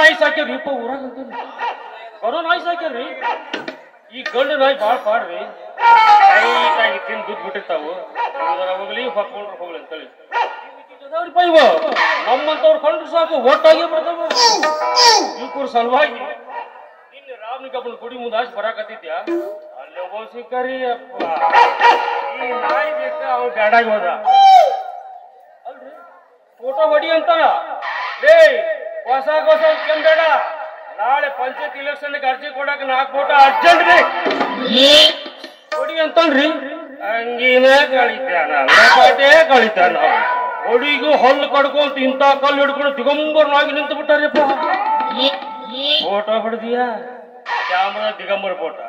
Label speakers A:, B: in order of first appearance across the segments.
A: ನಾಯಿ ಸಾಕ್ಯಾರ್ರಿ ಇಪ್ಪ ಊರಾಗ ಕರೋ ನಾಯಿ ಸಾಕ್ಯಾರ್ರಿ ಈ ಗಂಡು ನಾಯಿ ಬಾಳ್ ಪಾಡ್ರಿ ಐಟಾಗಿ ತಿಂದು ದುಡ್ಡು ಬಿಟ್ಟಿರ್ತಾವು ಹೋಗ್ಲಿ ಹೊಕ್ಕೊಂಡ್ರು ಹೋಗ್ಲಿ ಅಂತೇಳಿ ಇವ ನಮ್ಮಂತವ್ರು ಕಂಡ್ರು ಸಾಕು ಒಟ್ಟಾಗಿ ಬರ್ತಾವ ಇವ್ರ ಸಲುವಾಗಿ ನಿನ್ನೆ ರಾಮನಿಗಪ್ಪನ ಗುಡಿ ಮುಂದೆ ಹಾಕಿ ಬರಾಕತ್ತಿದ್ಯಾ ಅಲ್ಲಿ ಒಬ್ಬ ಸಿಕ್ಕರಿ ಅಪ್ಪ ಈ ನಾಯಿ ಬೇಕ ಅವ್ನು ಬ್ಯಾಡಾಗಿ ಹೋದ ಅಲ್ರಿ ಫೋಟೋ ಹೊಡಿ ಅಂತಾರ ಲೇ ಹೊಸ ಬೇಡ ನಾಳೆ ಪಂಚಾಯತ್ ಇಲೆಕ್ಷನ್ ಅರ್ಜಿ ಕೊಡಕ್ 4 ಫೋಟೋ ಅರ್ಜೆಂಟ್ ಬೇಕು ಹೊಡಿ ಅಂತನ್ರಿ ಹಂಗಿನ ಕಳಿತಾನೇ ಕಳಿತಾನ ಹೊಡಿಗೂ ಹೊಲ್ಲು ಕಡ್ಕೊಂತ ಇಂತ ಕಲ್ಲು ಹಿಡ್ಕೊಂಡು ದಿಗಂಬರ್ನಾಗಿ ನಿಂತು ಬಿಟ್ಟಾರಪ್ಪ ಫೋಟೋ ಹೊಡೆದಿಯಾ ಕ್ಯಾಮ್ರಾ ದಿಗಂಬರ್ ಫೋಟೋ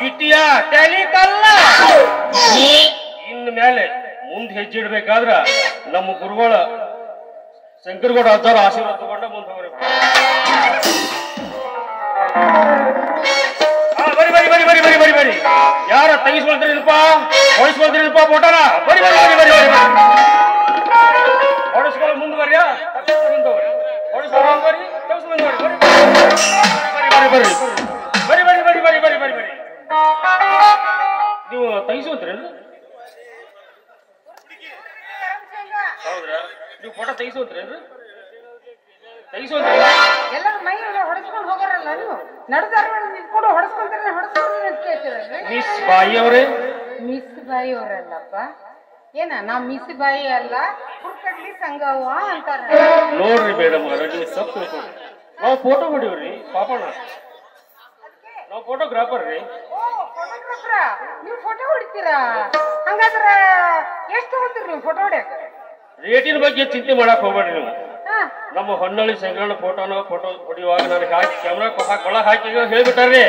A: ಇಟ್ಟಿಯಾ ಟೆಲಿಕಲ್ಲ ಇನ್ ಮೇಲೆ ಮುಂದೆ ಹೆಜ್ಜೆ ಇಡ್ಬೇಕಾದ್ರ ನಮ್ಮ ಗುರುಗಳ ಶಂಕರಗೌಡ ಅಜ್ಜಾರ ಆಶೀರ್ವಾದ ತಗೊಂಡ ಮುಂದೆ ಹೋಗ್ರಿ ಬರಿ ಬರಿ ಬರಿ ಬರಿ ಬರಿ ಬರಿ ಬರಿ ಯಾರ ತೆಗಿಸ್ಕೊಳ್ತೀರಿಲ್ಪ ಹೊಡಿಸ್ಕೊಳ್ತೀರಿಲ್ಪ ಫೋಟೋನ ಬರಿ ಬರಿ ಬರಿ ಬರಿ ಬರಿ ಹೊಡಿಸ್ಕೊಳ್ಳೋ ಮುಂದೆ ಬರ್ಯಾ ಹೊಡಿಸ್ಕೊಂಡು ಬರಿ ತೆಗಿಸ್ಕೊಂಡು ಬರಿ ಬರಿ ಬರಿ ಬರಿ ಬರಿ ಬರಿ ಬರಿ ಬರಿ ಬರಿ ನೀವು ತೆಗಿಸ್ಕೊಂತೀರಿ ಹೌದ್ರಾ ನೀವು ಫೋಟೋ ತೆಗಿಸ್ಕೊಂತೀರಿ ತೆಗಿಸ್ಕೊಂತೀರಿ
B: ಎಲ್ಲರೂ ಮೈ ಹೊಡೆಸ್ಕೊಂಡು ಹೋಗೋರಲ್ಲ ನೀವು ನಡೆದಾರ ನಿಂತ್ಕೊಂಡು ಹೊಡೆಸ್ಕೊಂತಾರೆ ಹೊಡೆಸ್ಕೊಂಡು ಅಂತ ಕೇಳ್ತೀರಲ್ರಿ
A: ಮಿಸ್ ಬಾಯಿ ಅವರೇ
B: ಮಿಸ್ ಬಾಯಿ ಅವರಲ್ಲಪ್ಪ ಏನ ನಾ ಮಿಸ್ ಬಾಯಿ ಅಲ್ಲ ಹುಡ್ಕಡ್ಲಿ ಸಂಗವ್ವ ಅಂತಾರ
A: ನೋಡ್ರಿ ಮೇಡಮ್ ಅವರ ನೀವು ತಪ್ಪು ತಿಳ್ಕೊಂಡ್ರಿ ನಾವು ಫೋಟೋ ಹೊಡಿವ್ರಿ ಪಾಪಣ್ಣ ನಾವು ಫೋಟೋಗ್ರಾಫರ್ ರೀ
B: ಫೋಟೋಗ್ರಾಫರ ನೀವು ಫೋಟೋ ಹೊಡಿತೀರಾ ಹಂಗಾದ್ರ ಎಷ್ಟು ತಗೋತೀರಿ ನೀವು ಫೋಟೋ ಹೊಡ್ಯಾಕ
A: ರೇಟಿನ ಬಗ್ಗೆ ಚಿಂತೆ ಮಾಡಕ್ ಹೋಗ್ಬೇಡ್ರಿ ನೀವು ನಮ್ಮ ಹೊನ್ನಳ್ಳಿ ಶಂಕರಣ್ಣ ಫೋಟೋ ಹೊಡಿಯುವಾಗ ನನಗೆ ಹಾಕಿ ಕ್ಯಾಮ್ರಾ ಒಳಗೆ ಹಾಕಿ ಹೇಳ್ಬಿಟ್ಟಾರ್ರಿ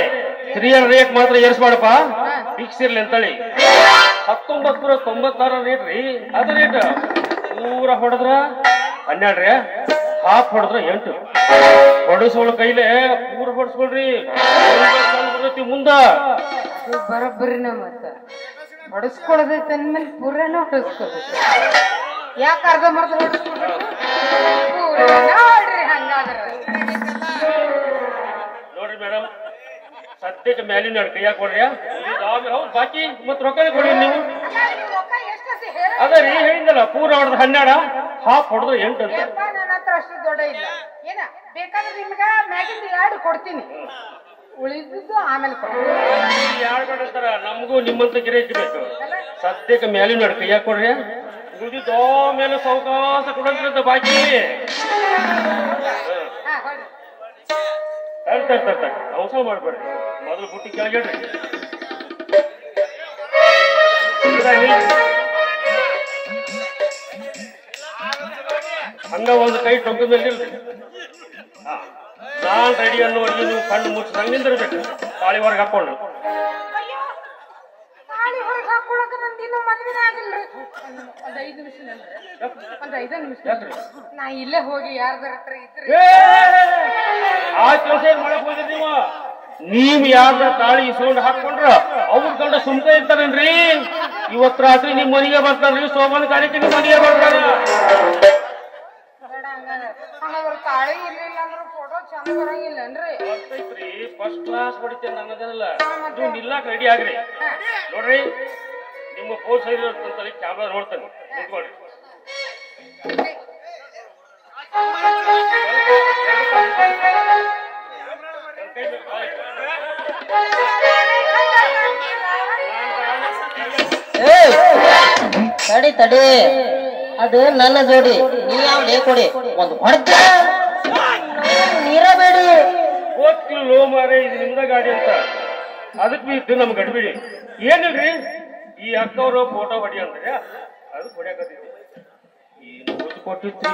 A: 3 ರೇಟ್ ಮಾತ್ರ ಏರ್ಸ್ಬೇಡಪ್ಪ ಫಿಕ್ಸ್ ಇರ್ಲಿ ಅಂತೇಳಿ 1996 ರೇಟ್ ರೀ ಅದ ರೇಟ್ ಪೂರ ಹೊಡೆದ್ರ 12 ರೀ ಹಾಫ್ ಹೊಡೆದ್ರ 8 ಹೊಡಿಸೋಳ ಕೈಲೇ ಪೂರ ಹೊಡಿಸ್ಕೊಳ್ರಿ ಬರ್ತೈತಿ ಮುಂದ
B: ಬರೋಬ್ಬರಿನ ಮತ್ತ ಹೊಡೆಸ್ಕೊಳದೈತೆ ಅಂದ್ಮೇಲೆ ಪೂರನ ಹೊಡೆಸ್ಕೊಳ್ಬೇಕು ಯಾಕೆ ಅರ್ಧ ಮರ್ಧ ಹೊಡೆಸ್ಕೊಳ್ರಿ
A: ನೋಡ್ರಿ ಮೇಡಮ್ ಸದ್ಯಕ್ಕೆ ಮೇಲಿನ ಕೈಯಾಗ ಕೊಡ್ರಿ ಹೌದು ಬಾಕಿ ಮತ್ ರೊಕ್ಕ ಕೊಡ್ರಿ ನೀವು ಅದ ರೀ ಹೇಳಿದ್ದಲ್ಲ ಪೂರ ಹೊಡೆದ 12 ಹಾಫ್ ಹೊಡೆದ 8 ಅಂತ
B: ನನ್ನ ಹತ್ರ ಅಷ್ಟು ದೊಡ್ಡ ಇಲ್ಲ ಏನ ಬೇಕಾದ್ರೆ ನಿಮ್ಗ ಮ್ಯಾಗಿಂದ 2 ಕೊಡ್ತೀನಿ ಉಳಿದಿದ್ದು ಆಮೇಲೆ
A: ಯಾರ್ಗಂತಾರ ನಮಗೂ ನಿಮ್ಮಂತ ಗಿರಾಕಿ ಬೇಕು ಸದ್ಯಕ್ಕೆ ಮೇಲಿನ ಕೈಯಾಗ ಕೊಡ್ರಿ ಉಳಿದಿದ್ದು ಆಮೇಲೆ ಸಾವಕಾಶ ಕೊಡಂತ ಬಾಕಿ ಅವಸರ ಮಾಡ್ಬೇಡ್ರಿ ಮೊದಲು ಬುಟ್ಟಿ ಕೆಳಗಿಡ್ರಿ ಹಂಗ ಒಂದು ಕೈ ಟೊಂಕ ಮೇಲೆ ಇಲ್ರಿ ನಾನ್ ರೆಡಿ ಅನ್ನೋವರೆಗೆ ನೀವು ಕಣ್ಣು ಮುಚ್ಚಿ ಹಂಗ ನಿಂದಿರ್ಬೇಕು ತಾಳಿ ಹೊರಗೆ ಹಾಕೊಂಡು
B: ನಾ ಇಲ್ಲೇ ಹೋಗಿ ಯಾರ್ದಾರ ಹತ್ರ ಇದ್ರೆ
A: ಆ ಕೆಲಸ ಏನ್ ಮಾಡಕ್ ಹೋದ್ರಿ ನೀವ್ ಯಾರ್ದ ತಾಳಿ ಇಸ್ಕೊಂಡು ಹಾಕೊಂಡ್ರ ಅವ್ರ ಗಂಡ ಸುಮ್ಕ ಇರ್ತಾರೇನ್ರಿ ಇವತ್ ರಾತ್ರಿ ನಿಮ್ ಮನೆಗೆ ಬರ್ತಾರ್ರಿ ಸೋಮನ ಕಾರ್ಯಕ್ಕೆ ನಿಮ್ ಮನೆಗೆ ಬರ್ತಾರ
B: ತಾಳಿ ಇರ್ಲಿಲ್ಲ ಅಂದ್ರೆ ಫೋಟೋ ಚಂದ ಬರಂಗಿಲ್ಲನ್ರಿ
A: ಫಸ್ಟ್ ಕ್ಲಾಸ್ ಹೊಡಿತೇನೆ ಅನ್ನೋದಲ್ಲ ನೀವು ನಿಲ್ಲಾಕ್ ರೆಡಿ ಆಗ್ರಿ ನೋಡ್ರಿ ನಿಮ್ಮ ಪೋಸ್ ಇರೋಂತ ಕ್ಯಾಮ್ರಾ ನೋಡ್ತಾನೆ ನಿಂತ್ಕೊಳ್ರಿ
C: ತಡಿ ತಡಿ ಅದು ನನ್ನ ಜೋಡಿ ನೀ ಯಾವ್ದೇ ಕೊಡಿ ಒಂದು ಹೊಡೆದ ನೀರಬೇಡಿ
A: ಗೊತ್ತಿಲ್ಲ ಮಾರೇ ಇದು ನಿಮ್ದ ಗಾಡಿ ಅಂತ ಅದಕ್ಕೆ ಇದ್ದು ನಮ್ ಗಡ್ಬಿಡಿ ಏನಿಲ್ರಿ ಈ ಅಕ್ಕವ್ರು ಫೋಟೋ ಹೊಡಿ ಅಂದ್ರೆ ಅದು ಹೊಡ್ಯಾಕತ್ತಿದ್ವಿ ಏನು ಕೊಟ್ಟಿತ್ರಿ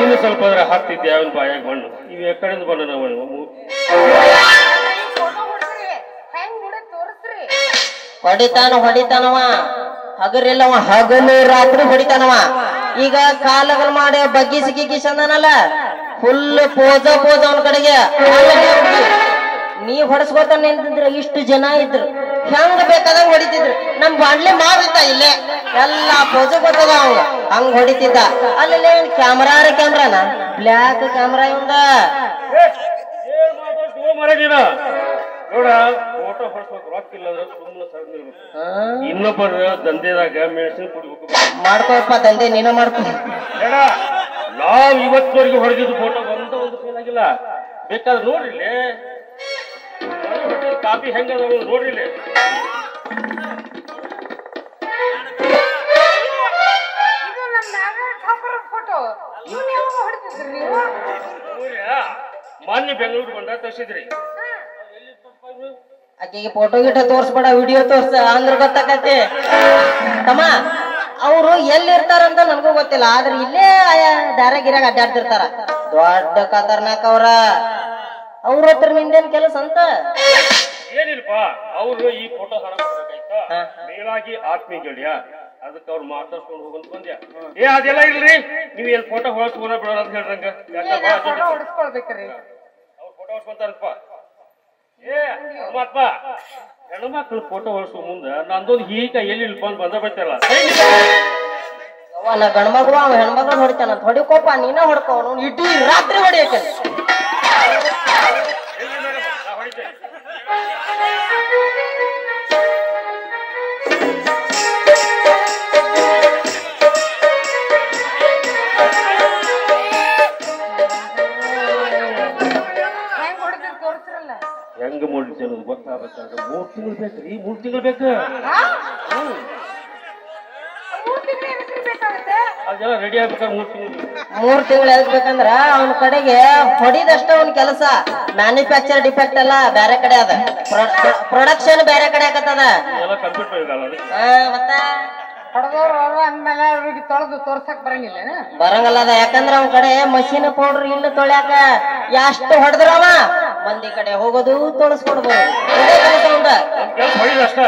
A: ಇನ್ನು ಸ್ವಲ್ಪ ಅದ್ರ ಹಾಕ್ತಿದ್ದೆ ಅವನ್ ಬಾಯಾಗ ಮಣ್ಣು ಇವ್ ಎಕಡೆಯಿಂದ ಬಂದ ನಾವು
C: ಹೊಡಿತಾನವ ಹಗರಿಲ್ಲವ ಹಗಲು ರಾತ್ರಿ ಹೊಡಿತಾನವ ಈಗ ಕಾಲಗಲ್ ಮಾಡಿ ಬಗ್ಗಿಸಿ ಗಿಗ್ಗಿಸಿ ಅಂದನಲ್ಲ ಫುಲ್ ಪೋಜ ಅವನ ಕಡೆಗೆ ನೀ ಹೊಡಸ್ಕೋತ ನಿಂತಿದ್ರ ಇಷ್ಟು ಜನ ಇದ್ರು ಹೆಂಗ ಬೇಕಾದಂಗ ಹೊಡಿತಿದ್ರು ನಮ್ ಬಾಂಡ್ಲೆ ಮಾಡಿದ್ದ ಇಲ್ಲೇ ಎಲ್ಲಾ ಪೋಜ ಗೊತ್ತದ ಅವಂಗ ಹಂಗ್ ಹೊಡಿತಿದ್ದ ಅಲ್ಲಿ ಕ್ಯಾಮ್ರಾನ ಬ್ಲ್ಯಾಕ್ ಕ್ಯಾಮ್ರಾ ಇವಂದ
A: ಮರಗಿನ ನೋಡ ಫೋಟೋ ಹೊಡ್ಸ್ಬೇಕು ರೊಕ್ಕ ಇಲ್ಲ ಅಂದ್ರೆ ಸುಮ್ಮನೆ ಸರ್ ಇನ್ನೊಬ್ಬರ ದಂಧೆದಾಗ ಮೆಣಸಿನ ಪುಡಿ
C: ಮಾಡ್ಕೋಪ್ಪ ದಂಧೆ ನೀನ ಮಾಡ್ಕೊ
A: ನಾವ್ ಇವತ್ತವರೆಗೆ ಹೊಡೆದಿದ್ದು ಫೋಟೋ ಒಂದು ಫೇಲ್ ಆಗಿಲ್ಲ ಬೇಕಾದ್ರೆ ನೋಡ್ರಿ ಕಾಪಿ ಹೆಂಗ ನೋಡ್ರಿ ಮೊನ್ನೆ ಬೆಂಗಳೂರು ಬಂದ ತೋರಿಸಿದ್ರಿ
C: ಆಕೆಗೆ ಫೋಟೋ ಗಿಟ ತೋರ್ಸ್ಬೇಡ ವಿಡಿಯೋ ತೋರ್ಸ ಅಂದ್ರ ಗೊತ್ತಾಕತಿ ತಮ್ಮ ಅವ್ರು ಎಲ್ಲಿರ್ತಾರಂತ ನನ್ಗೂ ಗೊತ್ತಿಲ್ಲ ಆದ್ರೆ ಇಲ್ಲೇ ದಾರ ಗಿರಾಗ ಅಡ್ಡಾಡ್ತಿರ್ತಾರ ದೊಡ್ಡ ಖತರ್ನಾಕ್ ಅವ್ರ ಹತ್ರ ನಿಂದೇನ್ ಕೆಲಸ ಅಂತ
A: ಏನಿಲ್ಪ ಅವ್ರು ಈ ಫೋಟೋ ಹಣ ಕೊಡ್ಬೇಕಾಯ್ತಾ ಮೇಲಾಗಿ ಆತ್ಮೀಯ ಗೆಳೆಯ ಅದಕ್ಕೆ ಅವ್ರು ಮಾತಾಡ್ಸ್ಕೊಂಡು ಹೋಗಂತ ಬಂದ್ಯಾ ಅದೆಲ್ಲ ಇಲ್ರಿ ನೀವ್ ಎಲ್ಲಿ ಫೋಟೋ ಹೊಡ್ಸ್ಕೊಂಡ ಬಿಡೋಣ ಅಂತ ಹೇಳ್ರಂಗ
B: ಹೊಡ್ಸ್ಕೊಳ್ಬೇಕ್ರಿ
A: ಅವ್ರು ಫೋಟೋ ಹೊಡ್ಸ್ಕೊಂತಾರಪ್ಪ ಮತ್ಪ ಹೆಣ್ಮಕ್ಳು ಫೋಟೋ ಹೊಡ್ಸೋ ಮುಂದ ನಂದೊಂದು ಹೀಗ ಎಲ್ಲಿ ಇಲ್ಪ ಬಂದ ಬರ್ತಾರಲ್ಲ
C: ನಾ ಗಂಡ್ಮಗಳು ಅವ ಹೆಣ್ಮಗಳು ಹೊಡಿತಾನ ಹೊಡಿಕೋಪ ನೀನ ಹೊಡ್ಕೋ ಇಡೀ ರಾತ್ರಿ ಹೊಡಿಯಕ್ಕೆ
A: ಹೆಂಗ ಮೂಡಿಸಿ ಅನ್ನೋದು ಗೊತ್ತಾಗಬೇಕಾದ್ರೆ 3 ತಿಂಗಳು ಬೇಕ್ರಿ 3 ತಿಂಗಳು ಬೇಕು ಅದೆಲ್ಲ ರೆಡಿ ಆಗ್ಬೇಕಾದ್ರೆ 3 ತಿಂಗಳು
C: 3 ತಿಂಗಳು ಎಲ್ಬೇಕಂದ್ರ ಅವನ ಕಡೆಗೆ ಹೊಡಿದಷ್ಟ ಅವನ ಕೆಲಸ ಮ್ಯಾನುಫ್ಯಾಕ್ಚರ್ ಡಿಫೆಕ್ಟ್ ಎಲ್ಲ ಬೇರೆ ಕಡೆ ಅದ ಪ್ರೊಡಕ್ಷನ್ ಬೇರೆ ಕಡೆ ಆಗತ್ತದ
A: ಎಲ್ಲ ಕಂಪ್ಯೂಟರ್ ಇದಲ್ಲ
C: ಮತ್ತ
B: ಹೊಡೆದವ್ರು ಅಂದ್ಮೇಲೆ ಅವ್ರಿಗೆ ತೊಳೆದು ತೋರ್ಸಕ್
C: ಬರಂಗಲ್ಲ ಅದ ಯಾಕಂದ್ರ ಅವನ ಕಡೆ ಮಷೀನ್ ಪೌಡರ್ ಇಲ್ಲ ತೊಳ್ಯಾಕ ಎಷ್ಟು ಹೊಡೆದ್ರವ ಮಂದಿ ಕಡೆ ಹೋಗೋದು ತೊಳಸ್ಕೊಡ್ಬೋದು
A: ಹೊಡಿದಷ್ಟ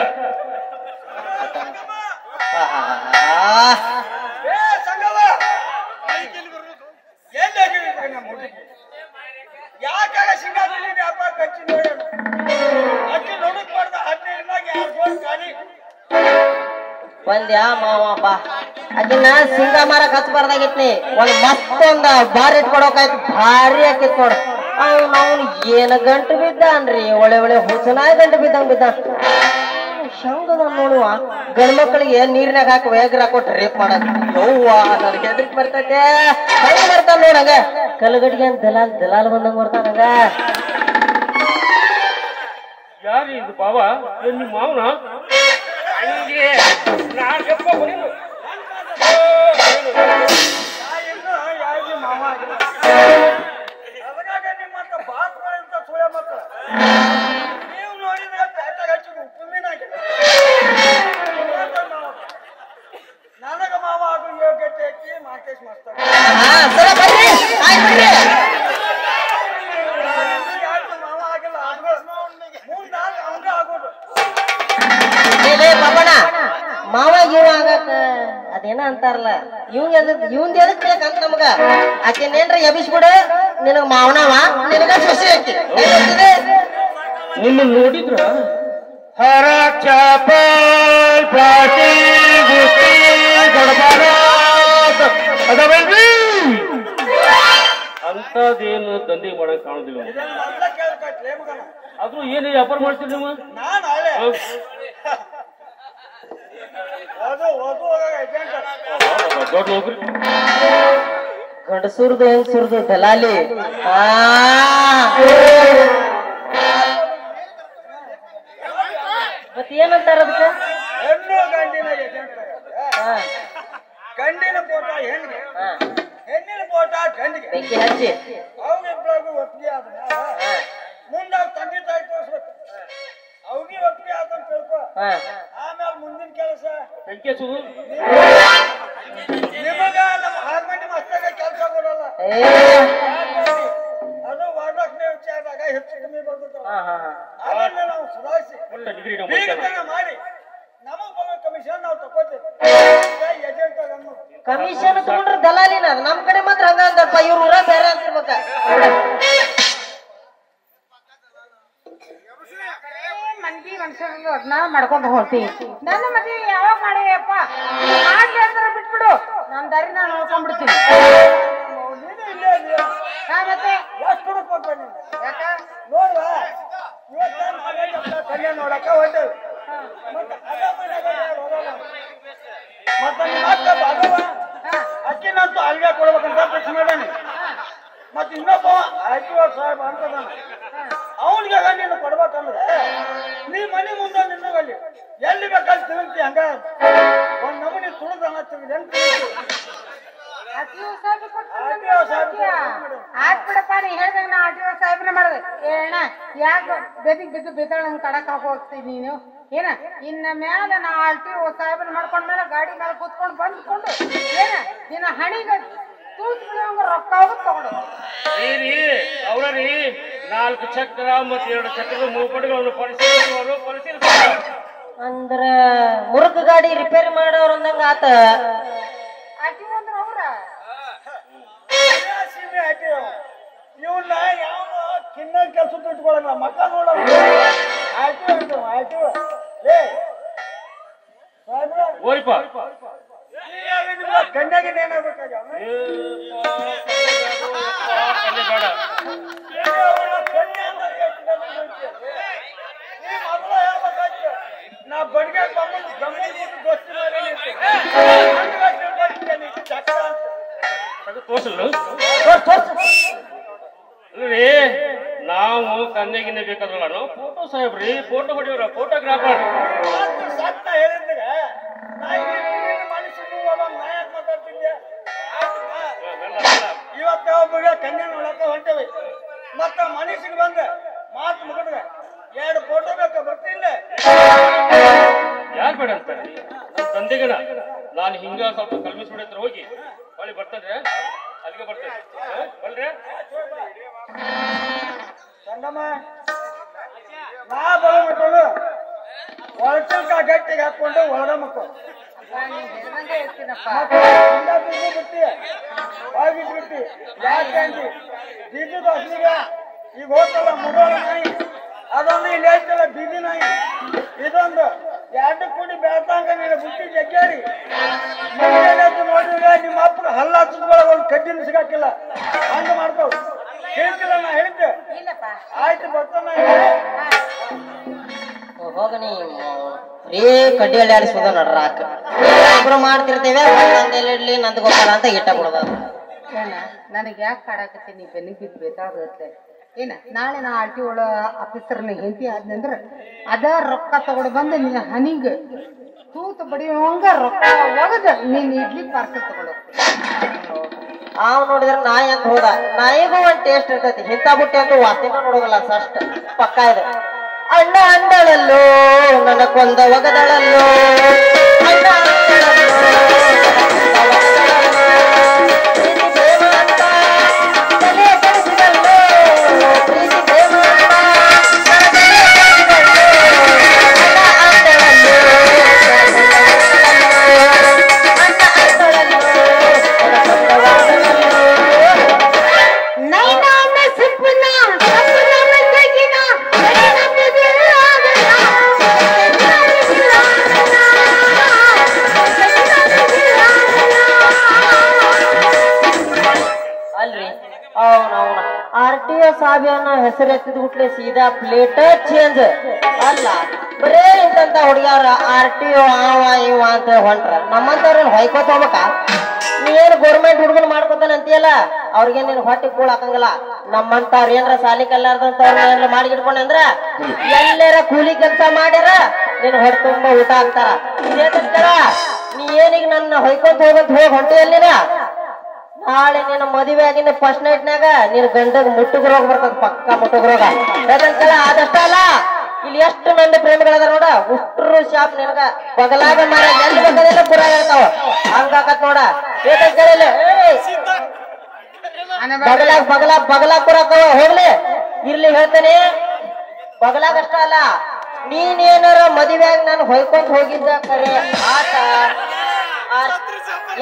C: ಬಂದ್ಯಾ ಮಾವಪ್ಪ ಅದನ್ನ ಸಿಂಗ ಮಾರಕ್ ಹಚ್ಬಾರ್ದಾಗಿತ್ನಿ ಒಂದ್ ಮತ್ತೊಂದ ಬಾರ್ ಇಟ್ಕೊಡೋಕಾಯ್ತು ಭಾರಿ ಆಕಿತ್ ನೋಡ ಅವ್ನು ಏನ ಗಂಟು ಬಿದ್ದಾನ್ರಿ ಒಳ್ಳೆ ಒಳ್ಳೆ ಹುಸನಾಯ ಗಂಟು ಬಿದ್ದಂಗ ಶಂಗದ ನೋಡುವ ಗಂಡ್ ಮಕ್ಕಳಿಗೆ ನೀರಿನಾಗ ಹಾಕಿ ವೇಗ್ರ ಹಾಕೊಟ್ಟು ರೇಪ್ ಮಾಡಕ್ ಯವ್ವ ನನಗೆ ಎದಕ್ ಬರ್ತೈತೆ ಹಂಗ ಬರ್ತಾನ ನೋಡಂಗ ಕಲ್ಗಡ್ಗೆ ಅಂತ ದಲಾಲ್ ಬಂದಂಗ ಬರ್ತಾನಂಗ
A: ಯಾರು ಇದು ಬಾಬಾ ನಿಮ್ಮ ಮಾವನ ಹಂಗೆ
D: ನೀವು ನೋಡಿದ್ರೆ ನನಗ ಮಾವ ಅದು ಯೋಗ್ಯತೆ ಐತಿ ಮಾರ್ಕೇಶ್ ಮಾಡ್ತಾರೆ ಮಾವ ಆಗಿಲ್ಲ ಮುಂದ ಅವಂಗ ಆಗೋದು
C: ಮಾವ ಇವ ಆಗಕ ಅದೇನ ಅಂತಾರಲ್ಲ ಇವಂದ ಎದಕ್ ಬೇಕಂತ ನಮಗ ಆಕೆನೇನ್ರ ಎಬಿಸ್ಬಿಡ ನಿನಗ ಮಾವನವ ನಿನಗ ಸೊಸೆ ಐತಿ
A: ನಿಮ್ಮ ನೋಡಿದ್ರ ಹರ ಚಾಪಲ್ ಪಾಟಿ ಗುಟ್ಟಿ ಗಡಬಡ ಅದವೇನ್ರಿ ಅಂತದೇನು ದಂಧೆ ಮಾಡಕ್ ಕಾಣುದಿಲ್ಲ ಆದ್ರೂ ಏನು ವ್ಯಾಪಾರ ಮಾಡ್ತೀರಿ ನೀವು ದೊಡ್ಡ ನೌಕರಿ
C: ಗಂಡಸೂರ್ದು ಹೆಂಗಸೂರ್ದು ದಲಾಲಿ ಮತ್ ಏನಂತಾರ ಅದಕ್ಕೆ
D: ಹೆಣ್ಣು ಗಂಡಿನ ಗಂಡಿನ ಫೋಟ ಹೆಣ್ಣಿಗೆ ಹೆಣ್ಣಿನ ಫೋಟ ಗಂಡಿಗೆ
C: ಬೆಂಕಿ ಹಚ್ಚಿ
D: ಅವ್ರಿಬ್ರಿಗೂ ಒಪ್ಪಿಗೆ ಆದ ಮುಂದೆ ತಂದೆ ತಾಯಿ ತೋರಿಸ್ಬೇಕು ಅವ್ರಿಗೆ ಒಪ್ಪಿಗೆ ಆದಂತ ತಿಳ್ಕೊ ಆಮೇಲೆ ಮುಂದಿನ ಕೆಲಸ
A: ಬೆಂಕಿ ಹಚ್ಚುದು
D: ನಿಮಗ ನಮ್ಮ ಹಾರ್ಮೋನಿ ಮಸ್ತಾಗ ಕೆಲಸ ಕೊಡಲ್ಲ ಅದು ವರದಕ್ಷಿಣೆ ವಿಚಾರದಾಗ ಹೆಚ್ಚು ಕಮ್ಮಿ ಬರ್ತದೆ ಅದನ್ನ ನಾವು ಸುಧಾರಿಸಿ ಮಾಡಿ ನಮಗ್ ಬರೋ ಕಮಿಷನ್ ನಾವು ತಗೋತೀವಿ ಏಜೆಂಟ್
C: ಕಮಿಷನ್ ತಗೊಂಡ್ರೆ ದಲಾಲಿನ ನಮ್ ಕಡೆ ಮಾತ್ರ ಹಂಗ ಅಂದಪ್ಪ ಇವ್ರ ಊರ ಬೇರೆ ಅಂತಿರ್ಬೇಕ
B: ಮಂದಿ ಮನುಷ್ಯರಲ್ಲಿ ಅದನ್ನ ಮಾಡ್ಕೊಂಡು ಹೋಗ್ತೀನಿ ನನ್ನ ಮದ್ವೆ ಯಾವಾಗ ಮಾಡಿಯಪ್ಪ ಮಾಡ್ಲಿ ಅಂತಾರ ಬಿಟ್ಬಿಡು ನಾ ನನ್ನ ದಾರಿ ನಾನು ನೋಡ್ಕೊಂಡ್ಬಿಡ್ತೀನಿ.
D: ನೀನು ಇಲ್ಲೇ ಇದೀಯ.
B: ಮತ್ತೆ
D: ಎಷ್ಟು ಹುಡುಕ್ಬೇಕು ನೀನು?
B: ಯಾಕ
D: ನೋಡ್ವಾ ಇವತ್ತ ನಾಗೇಶಪ್ಪ ಕನ್ಯಾ ನೋಡಕ್ಕ ಹೊಂಟೇವಿ. ಮತ್ತೆ ಅದ ಮನೆಯಾಗ ಯಾರು ಹೋಗಲ್ಲ. ಮತ್ತೆ ನಿಮ್ಮ ಅಕ್ಕ ಭಾಗವ ಅಕ್ಕಿನಂತೂ ಅಲ್ಲಿಗೆ ಕೊಡ್ಬೇಕಂತ ಫಿಕ್ಸ್ ಮಾಡಾನಿ. ಮತ್ತೆ ಇನ್ನೊಬ್ಬ IPO ಸಾಹೇಬ ಅಂತದಾನ, ಅವನಿಗೆ ನೀನು ಕೊಡ್ಬೇಕಂದ್ರೆ ನೀ ಮನೆ ಮುಂದೆ ನಿನ್ನಗಲ್ಲಿ ಎಲ್ಲಿ ಬೇಕಲ್ಲಿ ತಿರುಗ್ತಿ. ಹಂಗ ಒಂದ್ ನಮೂನಿ ತುಳಿದ
B: ಆತ್ ಬಿಡಪ್ಪ, ನೀ ಹೇಳ್ದಂಗ ನಾ RTO ಸಾಹೇಬ್ನ ಮಾಡ್ದೆ. ಏನ ಯಾಕ ಬೆದಿಗ್ ಬಿದ್ದು ಬಿದ್ದಾಳ ಕಡಕ್ ಹಾಕಿ ಹೋಗ್ತೀನಿ ನೀನು ಏನ? ಇನ್ನ ಮ್ಯಾಲ ನಾ RTO ಸಾಹೇಬ್ನ ಮಾಡ್ಕೊಂಡ್ಮೇಲೆ ಗಾಡಿ ಮೇಲೆ ಕೂತ್ಕೊಂಡು ಬಂದ್ಕೊಂಡು ಏನ ನಿನ್ನ ಹಣಿಗ ತೂತ್ ಬಿಡುವಂಗ ರೊಕ್ಕ ಹೋಗುತ್ತೆ ತಗೊಂಡು
A: ಅವ್ರೀ 4 ಚಕ್ರ ಮತ್ತು 2 ಚಕ್ರದ ಮೂಪಡಿಗಳನ್ನು ಪರಿಶೀಲಿಸುವರು.
C: ಅಂದ್ರ ಮುರುಕ ಗಾಡಿ ರಿಪೇರಿ ಮಾಡೋರ್ ಅಂದಂಗ ಆತ.
B: RTO ಅಂದ್ರ ಅವ್ರ
D: ಇವನ್ನ ಯಾವ ಕಿನ್ನ ಕೆಲಸ ಇಟ್ಕೊಳಂಗ ಮಕ್ಕ ನೋಡಲ್ಲ.
A: ಓರಿಪ
D: ಗಂಡಾಗ ಏನಾಗ್ಬೇಕಾಗ
A: ಬೇಡ
D: ನಾ ಬಡ್ಗೆ ದೋಸ್ತಿ
A: ತೋರ್ಸಲ್ರಿ ನಾವು ಕನ್ನೆಗಿನ್ನೆ ಬೇಕಾದ್ರಲ್ಲ ನಾವು ಫೋಟೋ ಸಾಹೇಬ್ರಿ, ಫೋಟೋ ಹೊಡಿಯೋರ ಫೋಟೋಗ್ರಾಫರ್.
D: ಸತ್ತ ಹೇಳಿದ್ರೆ ಮನುಷ್ಯ ನಾಯಕ್ ಮಾತಾಡ್ತಿದ್ದೆ. ಇವತ್ತ ಒಬ್ಬರಿಗೆ ಕನ್ಯಾ ನೋಡಕ ಹೊಂಟೇವಿ. ಮತ್ತ ಮನುಷ್ಯಗೆ ಬಂದ ಮಾತು ಮುಗಿದ್ರೆ 2 ಫೋಟೋ ಬೇಕಾ ಬರ್ತಿಲ್ಲ.
A: ಯಾರು ಬೇಡ ಅಂತಾರೆ? ನನ್ನ ತಂದೆಗನ ನಾನು ಹಿಂಗ ಸ್ವಲ್ಪ ಕಲ್ಮಿಸ್ಬಿಡಿ ಹತ್ರ ಹೋಗಿ ಹೊಳಿ ಬರ್ತೇನೆ, ಅಲ್ಲಿಗೆ ಬರ್ತೇನೆ. ಬಲ್ರಿ
D: ಚಂದಮ್ಮ, ನಾ ಬರೋ ಮಕ್ಕಳು ಒಳಚಲ್ಕ ಗಟ್ಟಿಗೆ ಹಾಕೊಂಡು ಒಳಗ ಮಕ್ಕಳು
B: ಹೇಳ್ದಂಗೆ ಇರ್ತೀನಪ್ಪ.
D: ಬಿಟ್ಟಿ ಹೋಗಿಟ್ಬಿಟ್ಟಿ ಯಾಕೆ ಅಂತಿ ಬೀಜದ ಹಸಿಗೆ ಈಗ ಹೋಗ್ತಲ್ಲ ಮುಗೋಳ ನಾಯಿ, ಅದೊಂದು ಇಲ್ಲಿ ಐತಲ್ಲ ಬೀದಿ ನಾಯಿ, ಇದೊಂದು 2 ಕೂಡಿ ಬೆಳ್ತಂಗ ನೀನು ಬುಟ್ಟಿ ಜಗ್ಗಾಡಿ ನೋಡಿದ್ರೆ ನಿಮ್ಮ ಅಪ್ಪನ ಹಲ್ಲ ಹಚ್ಚದ್ರೊಳಗ ಒಂದು ಕಡ್ಡಿನ ಸಿಗಾಕಿಲ್ಲ. ಹಂಗ ಮಾಡ್ತಾವ್ ಹೇಳ್ತಿಲ್ಲ. ನಾ ಹೇಳಿದ್ದೆ ಆಯ್ತು ಬರ್ತಾನ
C: ಹೋಗ ನೀ ಬರೀ ಕಡ್ಡಿ ಅಡ್ಯಾಡಿಸೋದ ನಡ್ರಾಕ ಇಬ್ರು ಮಾಡ್ತಿರ್ತೇವೆ. ಇಡ್ಲಿ ನಂದ್ ಗೊಬ್ಬರ ಅಂತ ಇಟ್ಟ ಕೊಡೋದ.
B: ಏನ ನನಗೆ ಯಾಕೆ ಕಾಡಾಕತ್ತೀನಿ? ಬೆನ್ನಿಗೆ ಬಿದ್ದು ಬೇಕಾಗುತ್ತೆ ಏನ? ನಾಳೆ ನಾ RTO ಆಫೀಸರ್ನ ಹೆಂಡತಿ ಆದ್ನಂದ್ರ ಅದ ರೊಕ್ಕ ತಗೊಂಡು ಬಂದು ನಿನ್ನ ಹನಿಗೆ ತೂತು ಬಡಿಯುವಂಗ ರೊಕ್ಕ ಒಗದ ನೀನ್ ಇಡ್ಲಿ ಪಾರ್ಸಲ್ ತಗೊಂಡು
C: ಅವ್ ನೋಡಿದ್ರ ನಾಯಿ ಅಂತ ಹೋದ. ನಾಯಿಗೂ ಒಂದ್ ಟೇಸ್ಟ್ ಇರ್ತೈತಿ. ಇಂಥ ಬುಟ್ಟಿ ಅಂತೂ ವಾಸನೆ ನೋಡೋದಿಲ್ಲ. ಸಷ್ಟ ಪಕ್ಕ ಇದೆ. ಅಣ್ಣ ಅಂದಳಲ್ಲೋ ನನ್ನ ಕೊಂದ ಒಗದಳಲ್ಲೋ, ಅಣ್ಣ RTO ಸಾಹೇಬನ ಹೆಸರು ಎತ್ತಿದ ಗುಟ್ಲೆ ಸೀದಾ ಪ್ಲೇಟ್ ಚೇಂಜ್ ಅಲ್ಲ. ಬರೇ ಇಂತ ಹುಡುಗ್ಯಾರ RTO ಆವ ಇವ ಅಂತ ಹೊಂಟ್ರ. ನಮ್ಮಂತವ್ರೇನು ಹೊಯ್ಕೋತ ಹೋಗ್ಬೇಕ? ನೀ ಏನ್ ಗೋರ್ಮೆಂಟ್ ಹುಡುಗನ್ ಮಾಡ್ಕೊತಾನ ಅಂತೀಯಲ್ಲ, ಅವ್ರಿಗೆ ನೀನ್ ಹೊಟ್ಟೆ ಕೂಳ ಹಾಕಂಗಿಲ್ಲ. ನಮ್ಮಂತವ್ರ ಏನ್ರ ಸಾಲಿ ಕಲ್ಲಾರ್ದಂತವ್ರ ಏನ್ರ ಮಾಡಿಗಿಡ್ಕೊಂಡ್ರ ಎಲ್ಲಾರ ಕೂಲಿ ಕೆಲಸ ಮಾಡ್ಯಾರ ನೀನ್ ಹೊಟ್ಟೆ ತುಂಬಾ ಊಟ ಹಾಕ್ತಾರ. ಇದೇ ತರ್ತಾರ. ನೀ ಏನೀಗ ನನ್ನ ಹೊಯ್ಕೊಂತ ಹೋಗಂತ ಹೋಗಿ ಹೊಂಟಿಯಲ್ಲಿನ ನಾಳೆ ನಿನ್ನ ಮದುವೆ ಆಗಿನ ಫಸ್ಟ್ ನೈಟ್ನಾಗ ನೀನ್ ಗಂಡಗ್ ಮುಟ್ಟುಗ ರೋಗ ಬರ್ತದ. ಪಕ್ಕ ಮುಟ್ಟುಗ ರೋಗ. ಯಾಕಂತೇಳ ಆದಷ್ಟ ಅಲ್ಲ, ಇಲ್ಲಿ ಎಷ್ಟು ನಂದು ಪ್ರೇಮಿಗಳದ ನೋಡ, ಉಷ್ಟ್ರು ಶಾಪ್ ನಿನಗ ಬಗಲಾಗ ಮರ ಎಲ್ಲಿ ಬೇಕಾದೆಲ್ಲ ಪುರ ಹೇಳ್ತಾವ. ಹಂಗಾಕತ್ ನೋಡ. ಬೇಕಂತೇಳಿ ಬಗಲಾಗ್ ಪುರಾಕವ ಹೋಗ್ಲಿ. ಇರ್ಲಿ ಹೇಳ್ತೇನೆ, ಬಗಲಾಗ ಅಷ್ಟ ಅಲ್ಲ, ನೀನೇನಾರ ಮದುವೆಯಾಗಿ ನಾನು ಹೊಯ್ಕೊಂತ ಹೋಗಿದ್ದ ಕರೆ ಆಟ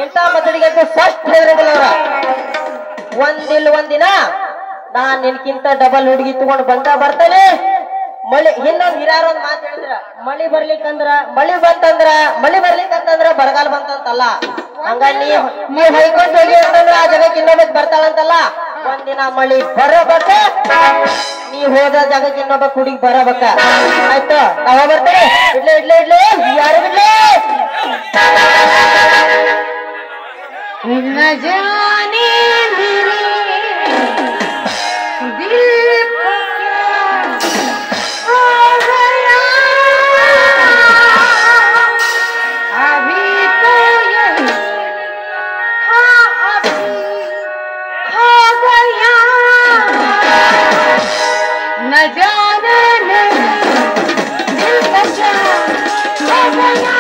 C: ಇಂಥ ಮತಡಿಗೆ ಫಸ್ಟ್ ಹೇಳಿದ್ರಲ್ಲ ಅವ್ರ. ಒಂದಿನ ನಾನ್ ನಿನ್ಕಿಂತ ಡಬಲ್ ಹುಡುಗಿ ತಗೊಂಡ್ ಬರ್ತಾನೆ. ಮಳಿ ಇನ್ನೊಂದ್ ಹಿರಾರೊಂದ್ ಮಾತು ಹೇಳಿದ್ರ, ಮಳಿ ಬರ್ಲಿಕ್ಕಂದ್ರ ಮಳಿ ಬರ್ಲಿಕ್ಕಂತಂದ್ರ ಬರಗಾಲ ಬಂತಂತಲ್ಲ, ಹಂಗ ನೀ ಹೊಯ್ಕೊಂಡ್ ಹೋಗಿ ಅಂತಂದ್ರ ಆ ಜಾಗಕ್ಕೆ ಇನ್ನೊಬ್ಬಕ್ ಬರ್ತಾಳಂತಲ್ಲ. ಒಂದಿನ ಮಳಿ ಬರಬೇಕ, ನೀ ಹೋದ ಜಾಗಕ್ಕೆ ಇನ್ನೊಬ್ಬ ಹುಡುಗಿ ಬರಬೇಕ. ಆಯ್ತು, ನಾವ ಬರ್ತೇನೆ. ಇಡ್ಲೆ ಯಾರು ಬಿಡ್ಲೆ?
B: न जाने मेरे दिल को क्या हो गया, अभी तो यही था, अभी खो गया, न जाने मेरे दिल को क्या हो गया,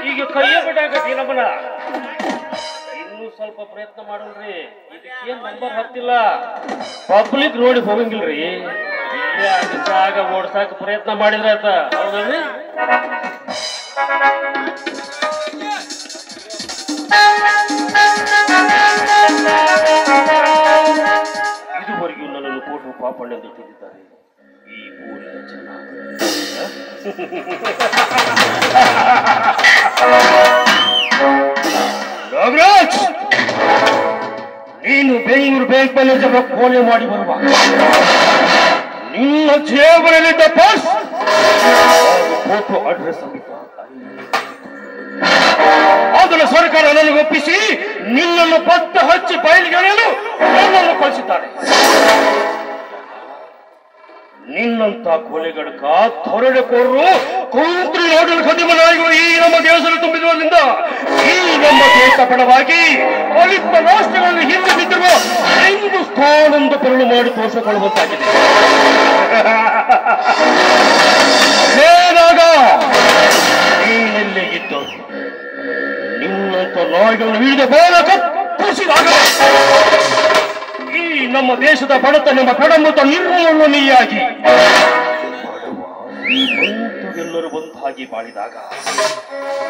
A: ಈಗ ಕೈಯೇ ಬಿಟ್ಟಾಕತಿ ನಮ್ಮನ. ಇನ್ನೂ ಸ್ವಲ್ಪ ಪ್ರಯತ್ನ ಮಾಡೋಣ್ರಿ. ಇದಕ್ಕೇನ್ ನಂಬರ್ ಹತ್ತಿಲ್ಲ, ಪಬ್ಲಿಕ್ ರೋಡ್ ಹೋಗಂಗಿಲ್ರಿ. ಇಲ್ಲೇ ಆಗಿದ್ದಾಗ ಓಡ್ಸಾಕ ಪ್ರಯತ್ನ ಮಾಡಿದ್ರೆ ಆತ. ಹೌದಲ್ರಿ? ಇದುವರೆಗೂ ನನ್ನನ್ನು ಕೋಟು ಪಾಪಣ್ಣ ಎಂದು ತಿಳಿದಿದ್ದಾರೆ ಈ ಊರಿನ ಜನ. ನಾಗರಾಜ್, ನೀನು ಬೆಂಗಳೂರು ಬ್ಯಾಂಕ್ ಮ್ಯಾನೇಜರ್ ಫೋನೆ ಮಾಡಿ ಬರುವ. ನಿನ್ನ ಜೇಬರಲ್ಲಿದ್ದ ಪರ್ಸ್, ಫೋಟೋ, ಅಡ್ರೆಸ್ ಸಮೇತ ಅದನ್ನು ಸರ್ಕಾರ ನನಗೆ ಒಪ್ಪಿಸಿ ನಿನ್ನನ್ನು ಪತ್ತೆ ಹಚ್ಚಿ ಬಯಲಿಗೆಳೆಯಲು ನನ್ನನ್ನು ಕಳಿಸಿದ್ದಾರೆ. ನಿನ್ನಂತ ಕೊಲೆಗಡಕ ತೊರಡೆಕೋರರು ಕುಂತ್ರಿ ನೋಡಲು ಖದೀಮ ನಾಯಿಗಳು ಈ ನಮ್ಮ ದೇಶದಲ್ಲಿ ತುಂಬಿರುವುದರಿಂದ ಈ ನಮ್ಮ ದೇಶ ಪರವಾಗಿ ಅಲಿಪ್ತ ರಾಷ್ಟ್ರಗಳನ್ನು ಹಿಂದೆ ಬಿದ್ದಿರುವ ಹಿಂದೂಸ್ತಾನಂದ ಪರಳು ಮಾಡಿ ತೋರಿಸಿಕೊಳ್ಳುವಂತಾಗಿದೆ. ಏನಾಗ ನೀನೆಲ್ಲೇ ಇದ್ದು ನಿನ್ನಂತ ನಾಯಿಗಳನ್ನು ಹಿಡಿದ ಬೇಡ ಕತ್ತರಿಸಿದಾಗ ಈ ನಮ್ಮ ದೇಶದ ಬಡತನ ಕಡಂಬತ ನಿರ್ಮೂಲನೆಯಾಗಿ ಈ ಮಂತರೆಲ್ಲರೂ ಒಂದಾಗಿ ಬಾಳಿದಾಗ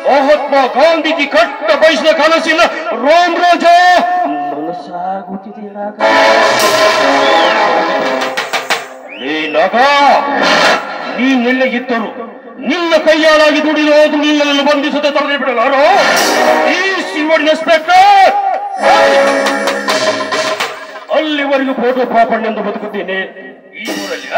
A: ಮಹಾತ್ಮ ಗಾಂಧೀಜಿ ಕಟ್ಟ ಬಯಸಿದ ಕನಸಿನ ರೋಮ್ ರೋಜ ನನಸಾಗುತ್ತಿದೆ. ಏನಾಗ ನೀನೆಲ್ಲ ಇದ್ದರು ನಿನ್ನ ಕೈಯಾಳಾಗಿ ದುಡಿದು ನಿನ್ನನ್ನು ಬಂಧಿಸದೆ ತರದೇ ಬಿಡಲಾರೋ ಈ ಶಿವಡ್ ಇನ್ಸ್ಪೆಕ್ಟರ್. ಅಲ್ಲಿವರೆಗೂ ಫೋಟೋ ಪಾಪಣ್ಣ ಎಂದು ಬದುಕುತ್ತೇನೆ ಈ ಊರಲ್ಲಿ.